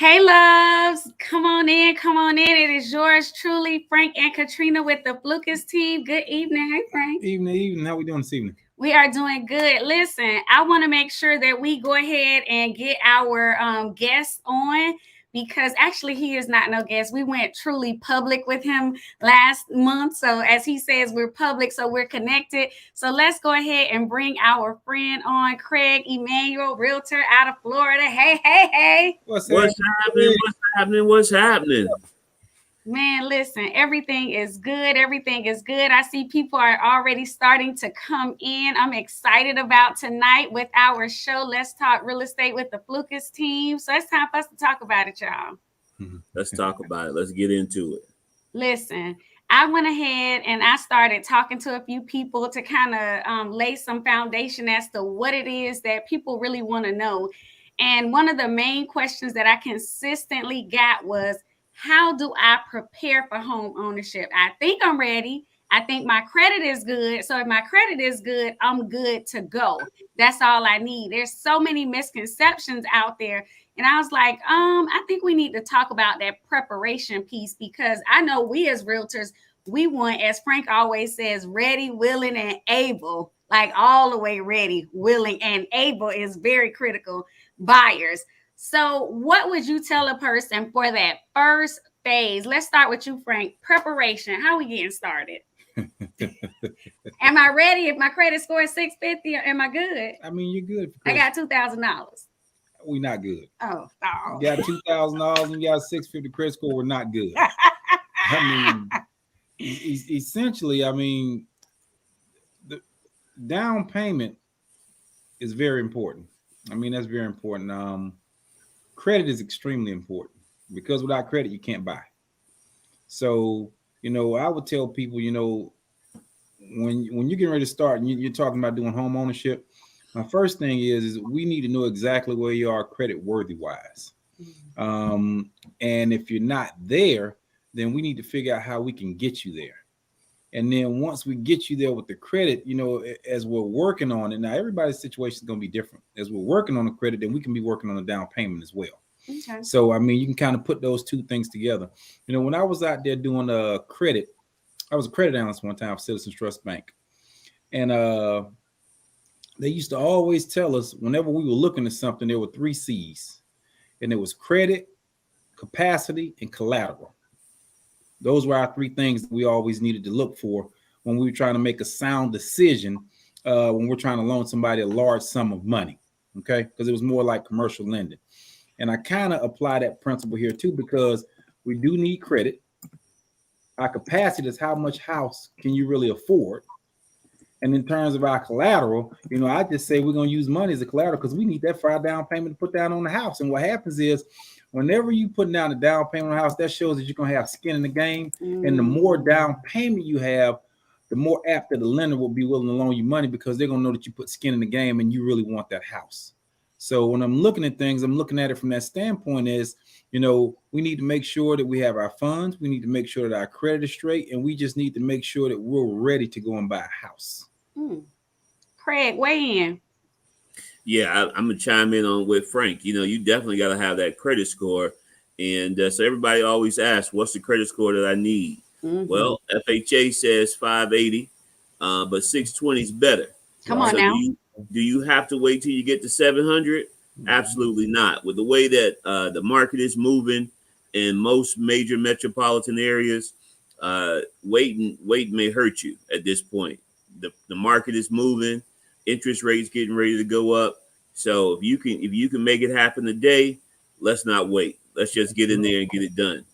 Hey, loves, come on in, come on in. It is yours truly, Frank and Katrina with the Flucas Team. Good evening. Hey, Frank. Evening. How we doing this evening? We are doing good. Listen, I want to make sure that we go ahead and get our guest on because actually he is not no guest. We went truly public with him last month. So as he says, we're public, so we're connected. So let's go ahead and bring our friend on, Craig Emmanuel, realtor out of Florida. Hey, hey, hey. What's happening? What's happening? Man, listen, everything is good. Everything is good. I see people are already starting to come in. I'm excited about tonight with our show. Let's talk real estate with the Flucas Team. So it's time for us to talk about it, y'all. Let's talk about it. Let's get into it. Listen, I went ahead and I started talking to a few people to kind of lay some foundation as to what it is that people really want to know. And one of the main questions that I consistently got was, how do I prepare for home ownership? I think I'm ready. I think my credit is good. So if my credit is good, I'm good to go. That's all I need. There's so many misconceptions out there. And I was like, I think we need to talk about that preparation piece because I know we as realtors, we want, as Frank always says, ready, willing, and able, like all the way ready, willing, and able is very critical buyers. So what would you tell a person for that first phase? Let's start with you, Frank. Preparation. How are we getting started? Am I ready? If my credit score is 650, am I good? I mean, you're good. I got $2,000. We're not good. Oh. You got $2,000 and you got 650 credit score. We're not good. I mean, essentially, the down payment is very important. I mean, that's very important. Credit is extremely important because without credit, you can't buy. So, I would tell people, when you're getting ready to start and you're talking about doing home ownership, my first thing is we need to know exactly where you are credit worthy wise. And if you're not there, then we need to figure out how we can get you there. And then once we get you there with the credit, as we're working on it, now everybody's situation is going to be different. As we're working on the credit, then we can be working on the down payment as well. Okay. So, you can kind of put those two things together. When I was out there doing credit, I was a credit analyst one time for Citizens Trust Bank. And they used to always tell us whenever we were looking at something, there were 3 C's. And it was credit, capacity, and collateral. Those were our 3 things that we always needed to look for when we were trying to make a sound decision when we're trying to loan somebody a large sum of money, okay? Because it was more like commercial lending. And I kind of apply that principle here too because we do need credit. Our capacity is how much house can you really afford? And in terms of our collateral, I just say we're going to use money as a collateral because we need that for our down payment to put down on the house. And what happens is whenever you put down the down payment on the house, that shows that you're going to have skin in the game. And the more down payment you have, the more apt that the lender will be willing to loan you money because they're going to know that you put skin in the game and you really want that house. So when I'm looking at things, I'm looking at it from that standpoint is, we need to make sure that we have our funds. We need to make sure that our credit is straight. And we just need to make sure that we're ready to go and buy a house. Craig, weigh in. Yeah, I'm going to chime in on with Frank. You definitely got to have that credit score. And so everybody always asks, what's the credit score that I need? Well, FHA says 580, but 620 is better. Come on now. Do you have to wait till you get to 700? Absolutely not. With the way that the market is moving in most major metropolitan areas, waiting may hurt you at this point. The market is moving, interest rates getting ready to go up. So if you can make it happen today, let's not wait. Let's just get in there and get it done.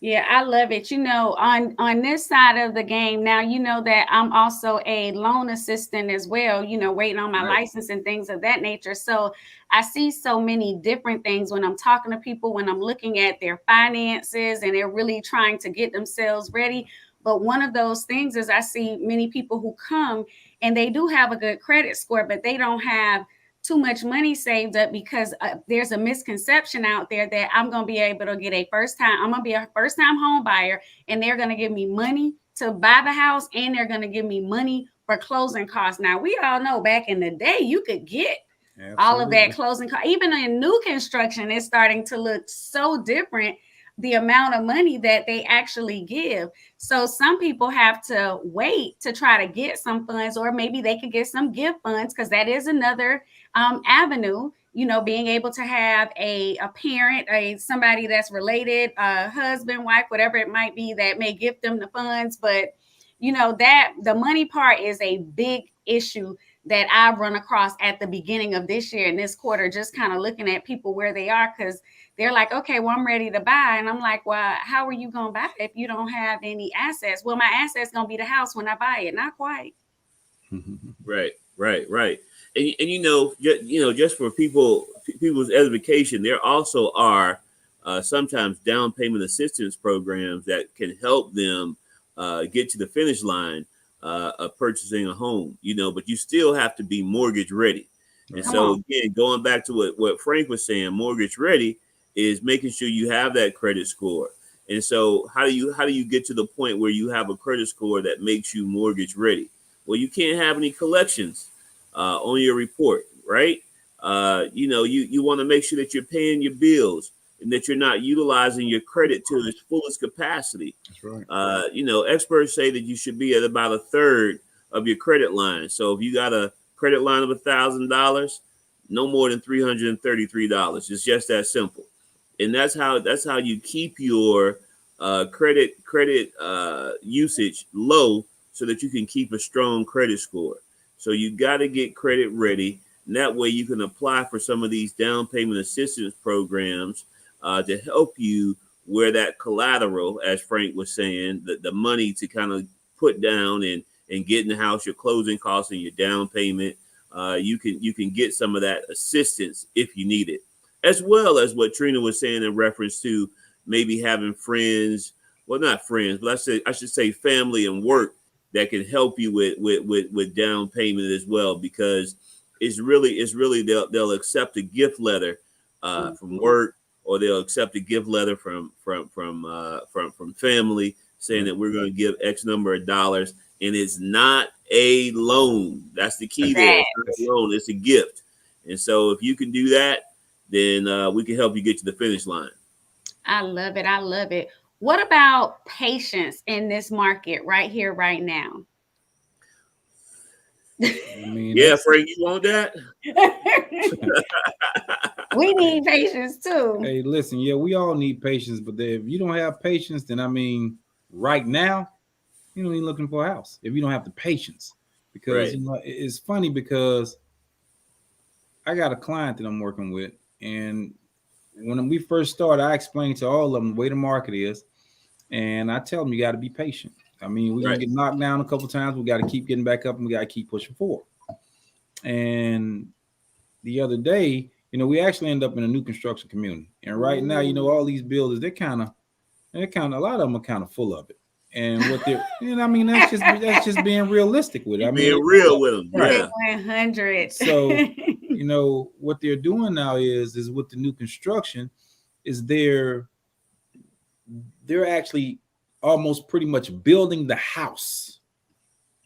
Yeah, I love it. On this side of the game now, that I'm also a loan assistant as well, waiting on my license and things of that nature. So I see so many different things when I'm talking to people, when I'm looking at their finances and they're really trying to get themselves ready. But one of those things is I see many people who come and they do have a good credit score, but they don't have too much money saved up because there's a misconception out there that I'm going to be able to get I'm going to be a first time home buyer and they're going to give me money to buy the house and they're going to give me money for closing costs. Now, we all know back in the day, you could get all of that Absolutely. closing cost. Even in new construction, it's starting to look so different, the amount of money that they actually give. So some people have to wait to try to get some funds, or maybe they could get some gift funds, because that is another avenue. Being able to have a parent, somebody that's related, a husband, wife, whatever it might be, that may give them the funds. But that the money part is a big issue that I've run across at the beginning of this year and this quarter, just kind of looking at people where they are, because they're like, okay, well, I'm ready to buy. And I'm like, well, how are you going to buy if you don't have any assets? Well, my assets going to be the house when I buy it. Not quite. Right, right. And just for people's edification, there also are sometimes down payment assistance programs that can help them get to the finish line of purchasing a home. But you still have to be mortgage ready. And Come so on. again, going back to what Frank was saying, mortgage ready is making sure you have that credit score. And so how do you get to the point where you have a credit score that makes you mortgage ready? Well, you can't have any collections on your report, right? You want to make sure that you're paying your bills and that you're not utilizing your credit to its fullest capacity. That's right. Experts say that you should be at about a third of your credit line. So if you got a credit line of $1,000, no more than $333. It's just that simple. And that's how you keep your credit usage low, so that you can keep a strong credit score. So you got to get credit ready. And that way you can apply for some of these down payment assistance programs to help you, where that collateral, as Frank was saying, the money to kind of put down and get in the house, your closing costs and your down payment. You can get some of that assistance if you need it, as well as what Trina was saying in reference to maybe having friends, well, not friends, but I should say family and work that can help you with down payment as well, because it's really they'll accept a gift letter from work, or they'll accept a gift letter from family saying that we're going to give X number of dollars, and it's not a loan. That's the key there. It's not a loan, it's a gift. And so if you can do that, then we can help you get to the finish line. I love it. I love it. What about patience in this market right here, right now? I mean, Yeah, Frank, you want that? We need patience too. hey, listen, yeah, we all need patience, but if you don't have patience, then I mean, right now, you don't even looking for a house if you don't have the patience. Because Right. it's funny, because I got a client that I'm working with, and when we first started, I explained to all of them the way the market is, and I tell them you got to be patient. I mean, we're gonna Right. get knocked down a couple times. We got to keep getting back up, and we got to keep pushing forward. And the other day, we actually end up in a new construction community, and right now, all these builders, a lot of them are kind of full of it. And what they're, I mean, that's just being realistic with it. You I mean, being real with them. right. Yeah. 100. So, what they're doing now is with the new construction, is they're actually almost pretty much building the house.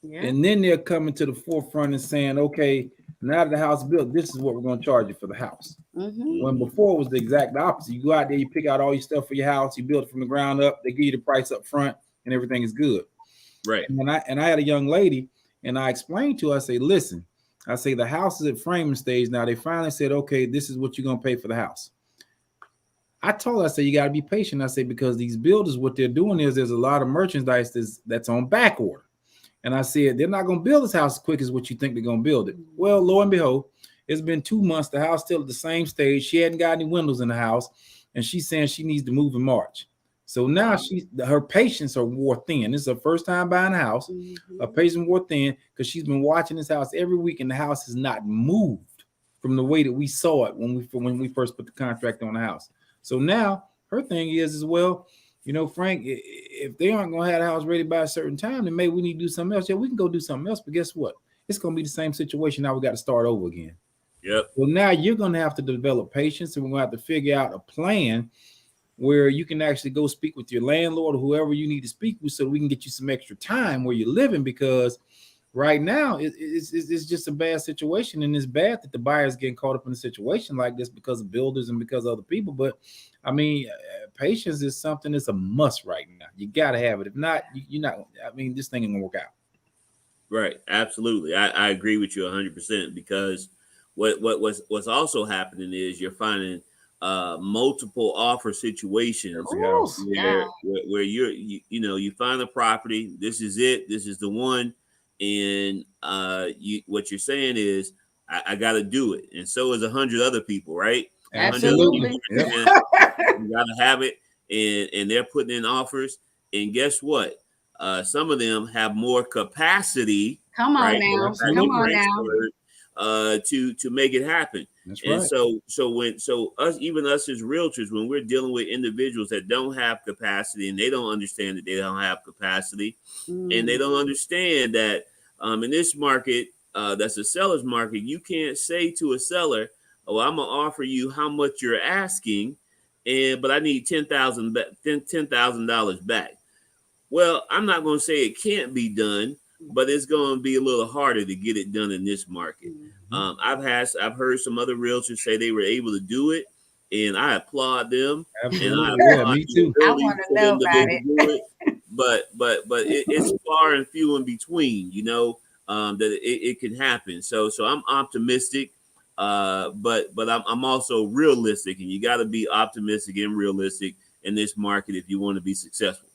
Yeah. And then they're coming to the forefront and saying, okay, now that the house is built, this is what we're going to charge you for the house. Mm-hmm. When before it was the exact opposite. You go out there, you pick out all your stuff for your house, you build it from the ground up, they give you the price up front, and everything is good. Right. And I had a young lady, and I explained to her, I say, listen, I say the house is at framing stage now. They finally said, okay, this is what you're going to pay for the house. I told her, I said, you got to be patient. I say, because these builders, what they're doing is there's a lot of merchandise that's on back order. And I said, they're not going to build this house as quick as what you think they're going to build it. Well, lo and behold, it's been 2 months. The house still at the same stage. She hadn't got any windows in the house. And she's saying she needs to move in March. So now her patience are wore thin. This is her first time buying a house. Mm-hmm. Her patience wore thin because she's been watching this house every week, and the house has not moved from the way that we saw it when we first put the contract on the house. So now her thing is as well, Frank, if they aren't going to have the house ready by a certain time, then maybe we need to do something else. Yeah, we can go do something else. But guess what? It's going to be the same situation. Now we got to start over again. Yep. Well, now you're going to have to develop patience, and we're going to have to figure out a plan where you can actually go speak with your landlord or whoever you need to speak with, so we can get you some extra time where you're living, because right now, it's just a bad situation, and it's bad that the buyers getting caught up in a situation like this because of builders and because of other people. But I mean, patience is something that's a must right now. You got to have it. If not, you're not. I mean, this thing ain't gonna work out. Right. Absolutely. I agree with you 100% because what's also happening is you're finding multiple offer situations Every Oh, house. God. where you know, you find a property, this is it, this is the one, and what you're saying is I got to do it, and so is 100 other people, right? 100 other people Absolutely. Yep. are saying, you got to have it, and they're putting in offers, and guess what? Some of them have more capacity, Come on right? now. Back to Come Absolutely. on Frank's now. word, to make it happen. That's And right. so us, even us as realtors, when we're dealing with individuals that don't have capacity and they don't understand that they don't have capacity, and they Mm. don't understand that in this market, that's a seller's market, you can't say to a seller, "Oh, I'm gonna offer you how much you're asking, and but I need $10,000 back." Well, I'm not going to say it can't be done, but it's going to be a little harder to get it done in this market. I've heard some other realtors say they were able to do it, and I applaud them, and I Absolutely. Yeah, applaud me the too. I ability want to for know them to be about able to it. do it. But it's far and few in between, you know, that it can happen. So I'm optimistic, but I'm also realistic, and you got to be optimistic and realistic in this market if you want to be successful.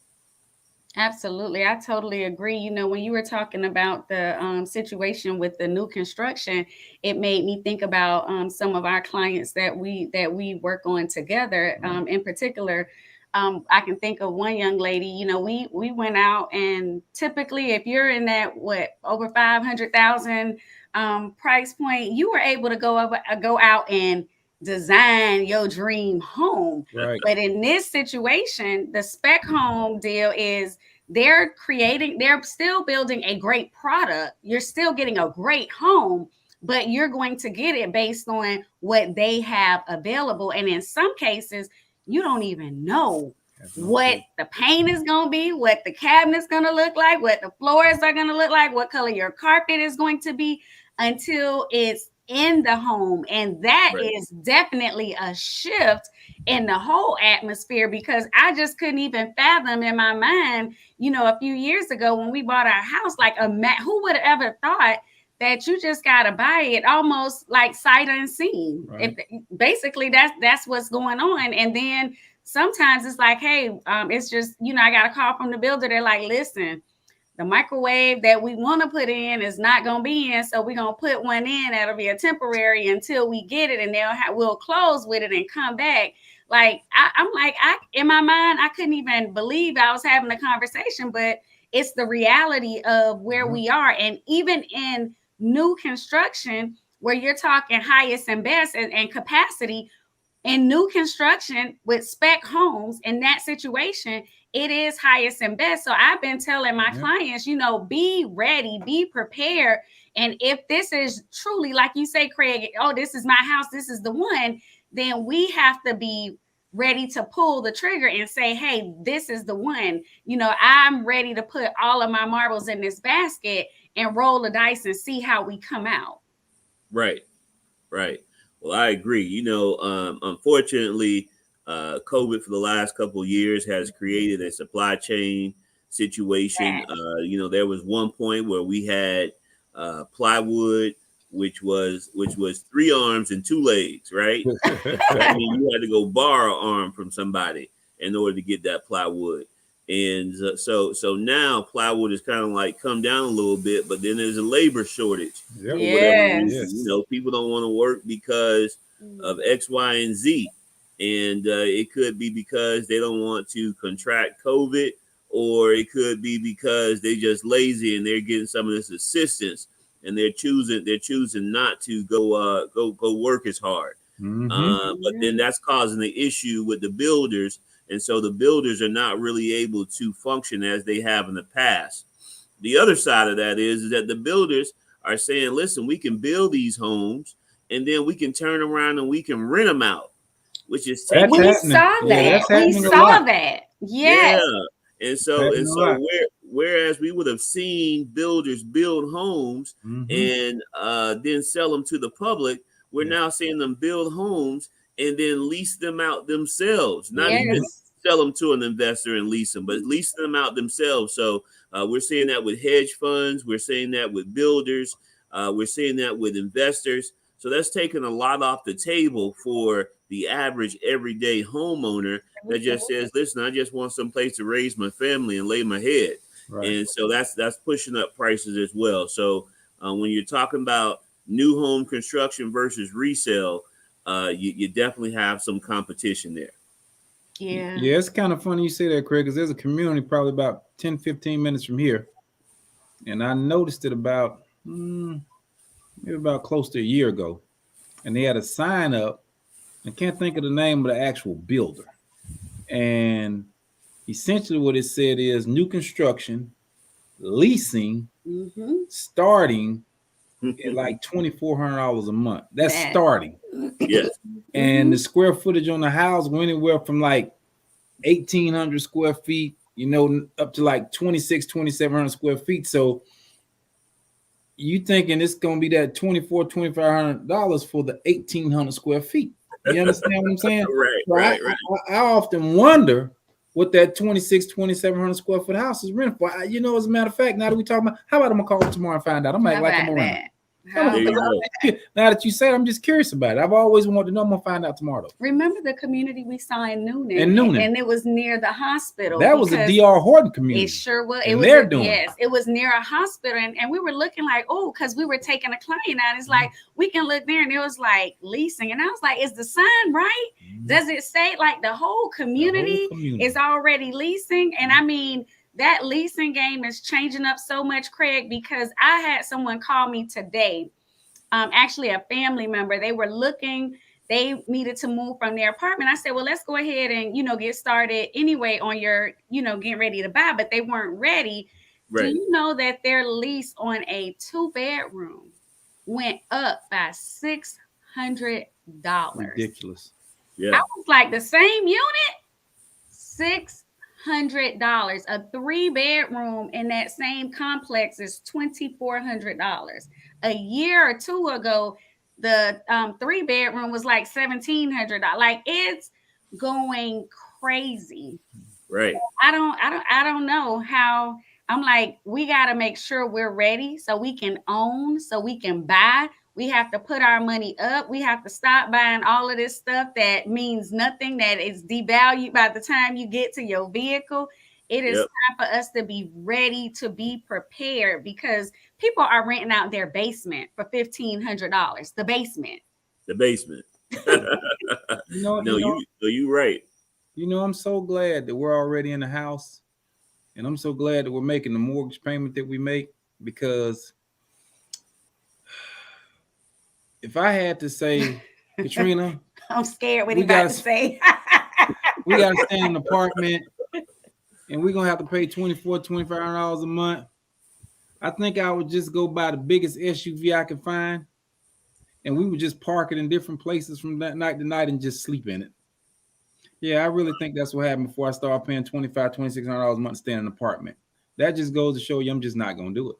Absolutely. I totally agree. You know, when you were talking about the situation with the new construction, it made me think about some of our clients that we work on together. In particular, I can think of one young lady. You know, we went out, and typically, if you're in that what over 500,000 price point, you were able to go out and design your dream home. Right. But in this situation, the spec home deal is they're still building a great product. You're still getting a great home, but you're going to get it based on what they have available. And in some cases, you don't even know Have no what clue. the paint is going to be, what the cabinet's going to look like, what the floors are going to look like, what color your carpet is going to be until it's in the home. And that Right. is definitely a shift in the whole atmosphere, because I just couldn't even fathom in my mind, you know, a few years ago when we bought our house, like who would have ever thought that you just got to buy it almost like sight unseen. Right. Basically that's what's going on. And then sometimes it's like, hey, it's just, you know, I got a call from the builder. They're like, listen, the microwave that we want to put in is not going to be in, so we're going to put one in that'll be a temporary until we get it, and we'll close with it and come back. Like I'm like, in my mind I couldn't even believe I was having a conversation, but it's the reality of where we are. And even in new construction, where you're talking highest and best and capacity, in new construction with spec homes, in that situation, it is highest and best. So I've been telling my clients, you know, be ready, be prepared. And if this is truly, like you say, Craig, oh, this is my house, this is the one, then we have to be ready to pull the trigger and say, hey, this is the one. You know, I'm ready to put all of my marbles in this basket and roll the dice and see how we come out. Right. Right. Well, I agree. You know, unfortunately, COVID for the last couple of years has created a supply chain situation. You know, there was one point where we had plywood, which was three arms and two legs, right? That means you had to go borrow an arm from somebody in order to get that plywood. And so now plywood is kind of like come down a little bit, but then there's a labor shortage Yep. for whatever Yes. reason. You know, people don't want to work because of X, Y, and Z. And it could be because they don't want to contract COVID, or it could be because they just lazy and they're getting some of this assistance, and they're choosing not to go work as hard. But then that's causing the issue with the builders, and so the builders are not really able to function as they have in the past. The other side of that is that the builders are saying, listen, we can build these homes and then we can turn around and we can rent them out, which is That's taking We happening. saw Yeah, that. that's We happening a saw lot. that. Yes. yeah. And It's so happening a lot. whereas we would have seen builders build homes Mm-hmm. and then sell them to the public, we're now seeing them build homes and then lease them out themselves, not even Yes. sell them to an investor and lease them, but lease them out themselves. So we're seeing that with hedge funds. We're seeing that with builders. We're seeing that with investors. So that's taken a lot off the table for the average everyday homeowner that just says, listen, I just want some place to raise my family and lay my head. Right. And so that's pushing up prices as well. So when you're talking about new home construction versus resale, you definitely have some competition there. Yeah. Yeah, it's kind of funny you say that, Craig, because there's a community probably about 10, 15 minutes from here. And I noticed it about maybe about close to a year ago. And they had a sign up. I can't think of the name of the actual builder. And essentially what it said is new construction, leasing, starting at like $2,400 a month. That's starting. Yes. And the square footage on the house went anywhere from like 1,800 square feet, up to like 2,700 square feet. So you thinking it's going to be that $2,500 for the 1,800 square feet. You understand what I'm saying? Right. I often wonder what that 2,700 square foot house is rented for. As a matter of fact, now that we talking about, how about I'm going to call tomorrow and find out? I'm like I'm a renter. Now that you say it, I'm just curious about it. I've always wanted to know. I'm gonna find out tomorrow. Remember the community we saw in Noonan? And it was near the hospital. That was a D.R. Horton community. It sure was. It was near a hospital, and we were looking like, oh, because we were taking a client out. It's like we can look there, and it was like leasing, and I was like, is the sign right? Does it say like the whole community is already leasing? And I mean, that leasing game is changing up so much, Craig, because I had someone call me today. Actually, a family member. They were looking. They needed to move from their apartment. I said, well, let's go ahead and get started anyway on your getting ready to buy. But they weren't ready. Right. Do you know that their lease on a 2-bedroom went up by $600? Ridiculous. Yeah. I was like, the same unit, $600. A 3-bedroom in that same complex is $2,400. A year or two ago, the 3-bedroom was like $1,700. Like, it's going crazy. Right. I don't know how. I'm like, we got to make sure we're ready so we can own, so we can buy. We have to put our money up. We have to stop buying all of this stuff that means nothing, that is devalued by the time you get to your vehicle. It is time for us to be ready, to be prepared, because people are renting out their basement for $1,500. The basement. You're right. I'm so glad that we're already in the house, and I'm so glad that we're making the mortgage payment that we make, because if I had to say, Katrina, I'm scared what he about to say. We got to stay in an apartment, and we're going to have to pay $2,500 a month. I think I would just go buy the biggest SUV I could find, and we would just park it in different places from that night to night and just sleep in it. Yeah, I really think that's what happened before I started paying $2,600 a month to stay in an apartment. That just goes to show you I'm just not going to do it.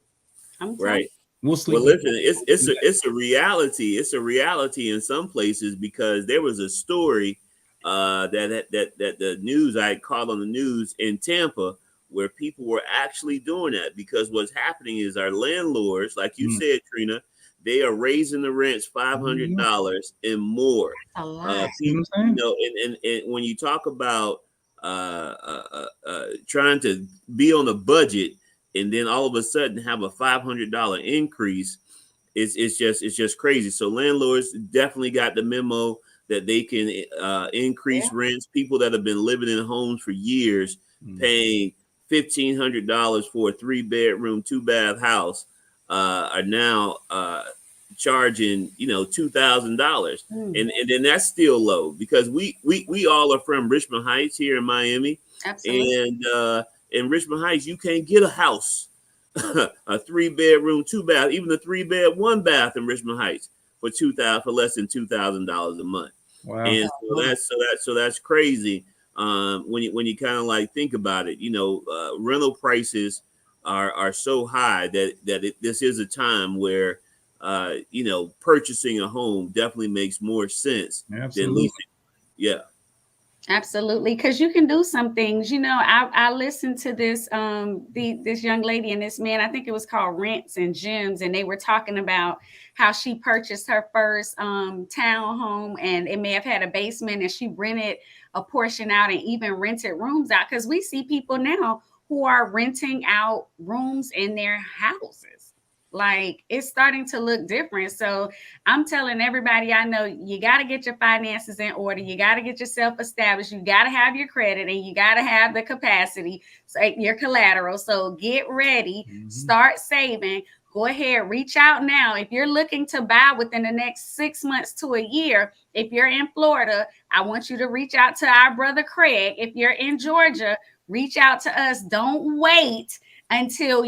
Right. We'll sleep. Well, listen, it's a reality. It's a reality in some places, because there was a story that the news, I caught on the news in Tampa, where people were actually doing that, because what's happening is our landlords, like you said, Trina, they are raising the rents $500 and more. A lot. People, and when you talk about trying to be on a budget, and then all of a sudden have a $500 increase, it's just crazy. So landlords definitely got the memo that they can increase rents. People that have been living in homes for years, paying $1,500 for a 3-bedroom, 2-bath house, are now charging $2,000, and then that's still low, because we all are from Richmond Heights here in Miami. Absolutely. And in Richmond Heights, you can't get a house, a 3-bedroom, 2-bath, even a 3-bed, 1-bath in Richmond Heights for less than $2,000 a month. Wow. And so that's crazy. When you kind of like think about it, rental prices are so high that this is a time where purchasing a home definitely makes more sense than Absolutely. leasing. Yeah. Absolutely, because you can do some things. I listened to this young lady and this man. I think it was called Rents and Gems, and they were talking about how she purchased her first town home, and it may have had a basement, and she rented a portion out and even rented rooms out. Because we see people now who are renting out rooms in their houses. Like, it's starting to look different. So I'm telling everybody I know, you got to get your finances in order. You got to get yourself established. You got to have your credit, and you got to have the capacity, so your collateral. So get ready, start saving. Go ahead, reach out now. If you're looking to buy within the next 6 months to a year, if you're in Florida, I want you to reach out to our brother Craig. If you're in Georgia, reach out to us. Don't wait until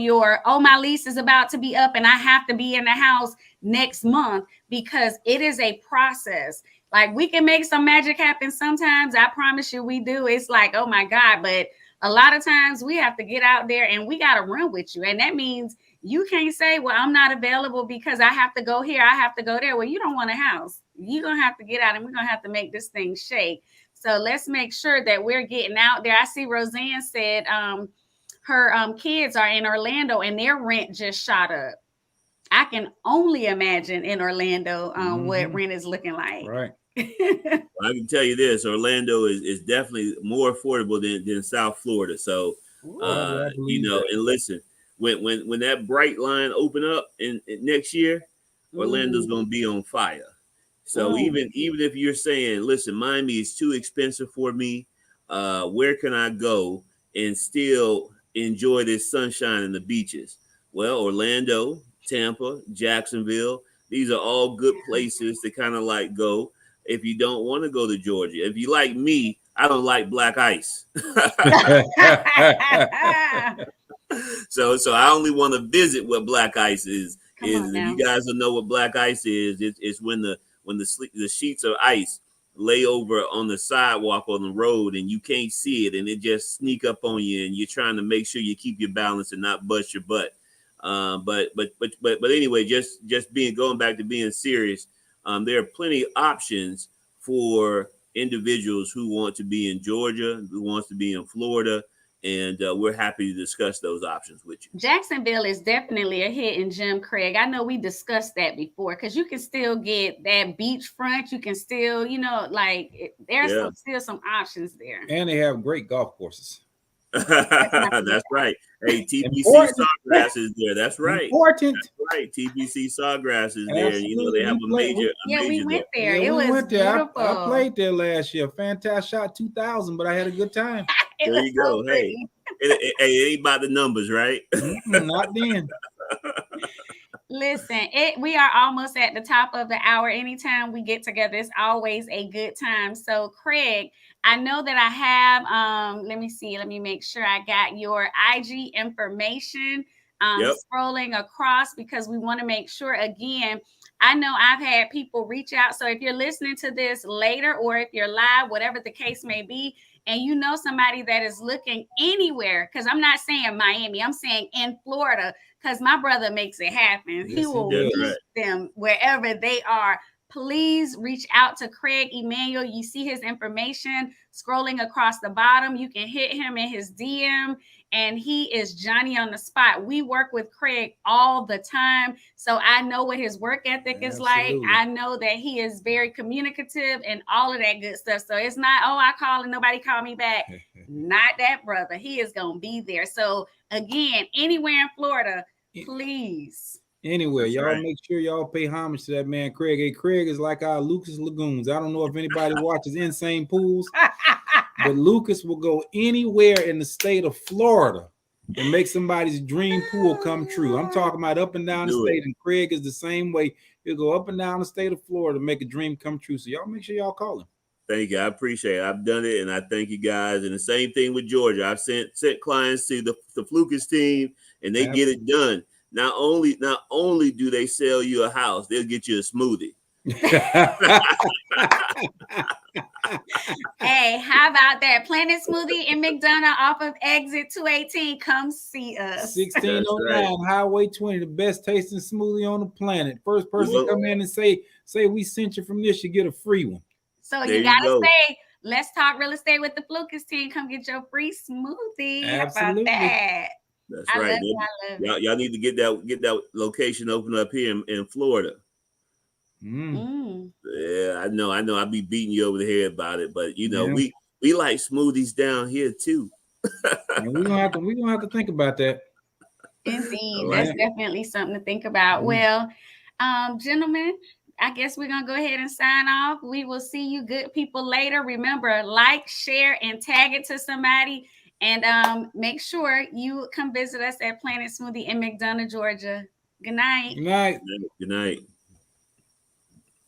my lease is about to be up and I have to be in the house next month, because it is a process. Like, we can make some magic happen sometimes. I promise you we do. It's like, oh my God. But a lot of times we have to get out there and we got to run with you. And that means you can't say, well, I'm not available because I have to go here, I have to go there. Well, you don't want a house. You're going to have to get out, and we're going to have to make this thing shake. So let's make sure that we're getting out there. I see Roseanne said her kids are in Orlando and their rent just shot up. I can only imagine in Orlando what rent is looking like. Right. I can tell you this: Orlando is definitely more affordable than South Florida. So, and listen, when that bright line open up in next year, Orlando's going to be on fire. So even if you're saying, listen, Miami is too expensive for me, where can I go and still enjoy this sunshine and the beaches? Well, Orlando, Tampa, Jacksonville, these are all good places to kind of like go if you don't want to go to Georgia. If you like me, I don't like black ice. So I only want to visit what black ice is. If you guys don't know what black ice is, it's when the sheets of ice lay over on the sidewalk on the road and you can't see it, and it just sneak up on you, and you're trying to make sure you keep your balance and not bust your butt. But anyway, just going back to being serious, there are plenty of options for individuals who want to be in Georgia, who wants to be in Florida, and we're happy to discuss those options with you. Jacksonville is definitely a hidden gem, Craig. I know we discussed that before, because you can still get that beachfront. You can still, there's still some options there. And they have great golf courses. That's right. Hey, TBC Sawgrass is there. That's right. Important. That's right. TBC Sawgrass is there. They have a major. We went there. Yeah, it was beautiful. I played there last year. Fantastic shot 2000, but I had a good time. There you go. So hey, it ain't about the numbers, right? Not then. Listen, we are almost at the top of the hour. Anytime we get together, it's always a good time. So, Craig, I know that I have, let me make sure I got your IG information scrolling across, because we want to make sure, again, I know I've had people reach out. So if you're listening to this later, or if you're live, whatever the case may be, and you know somebody that is looking anywhere, because I'm not saying Miami, I'm saying in Florida, because my brother makes it happen. Yes, he will meet them wherever they are. Please reach out to Craig Emmanuel. You see his information scrolling across the bottom. You can hit him in his DM, and he is Johnny on the spot. We work with Craig all the time, so I know what his work ethic is like. I know that he is very communicative and all of that good stuff. So it's not, I call and nobody call me back. Not that brother. He is going to be there. So again, anywhere in Florida, please. Anywhere, y'all make sure y'all pay homage to that man, Craig. Hey, Craig is like our Lucas Lagoons. I don't know if anybody watches Insane Pools, but Lucas will go anywhere in the state of Florida and make somebody's dream pool come true. I'm talking about up and down the state, and Craig is the same way. He'll go up and down the state of Florida to make a dream come true. So y'all make sure y'all call him. Thank you. I appreciate it. I've done it, and I thank you guys. And the same thing with Georgia. I've sent clients to the Flucas team, and they get it done. Not only do they sell you a house, they'll get you a smoothie. Hey, how about that? Planet Smoothie in McDonough off of exit 218. Come see us. 1609 Highway 20, the best tasting smoothie on the planet. First person come in and say we sent you from this, you get a free one. So you gotta say, let's talk real estate with the Flucas team. Come get your free smoothie. Absolutely. How about that? That's right. I love it. Y'all need to get that location open up here in Florida. Yeah, I know. I'll be beating you over the head about it, but you know, we like smoothies down here too. And we're gonna have to think about that. Indeed, that's definitely something to think about. Well, gentlemen, I guess we're gonna go ahead and sign off. We will see you good people later. Remember, like, share, and tag it to somebody. And make sure you come visit us at Planet Smoothie in McDonough, Georgia. Good night. Good night. Good night.